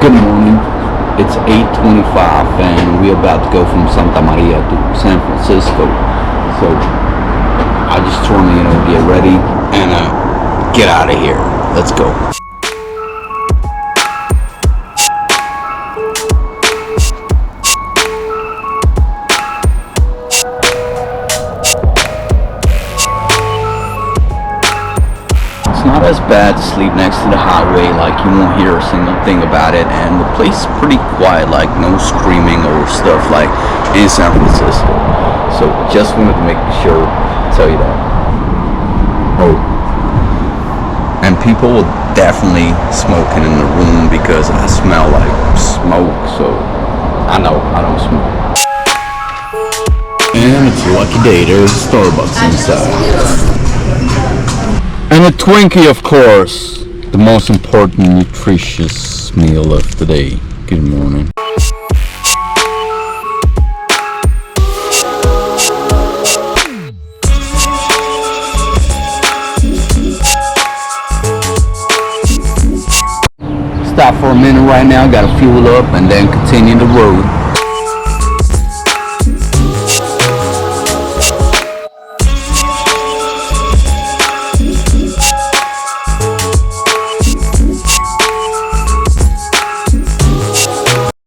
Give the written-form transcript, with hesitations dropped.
Good morning. It's 8:25 and we're about to go from Santa Maria to San Francisco. So I just want to, get ready and get out of here. Let's go. It's not as bad to sleep next to the highway, like you won't hear a single thing about it, and the place is pretty quiet, like no screaming or stuff like in San Francisco. So just wanted to make sure to tell you that. Oh, and people were definitely smoking in the room because I smell like smoke, so I know I don't smoke. And it's a lucky day, there's a Starbucks inside. And a Twinkie, of course, the most important nutritious meal of the day. Good morning. Stop for a minute right now, gotta fuel up and then continue the road.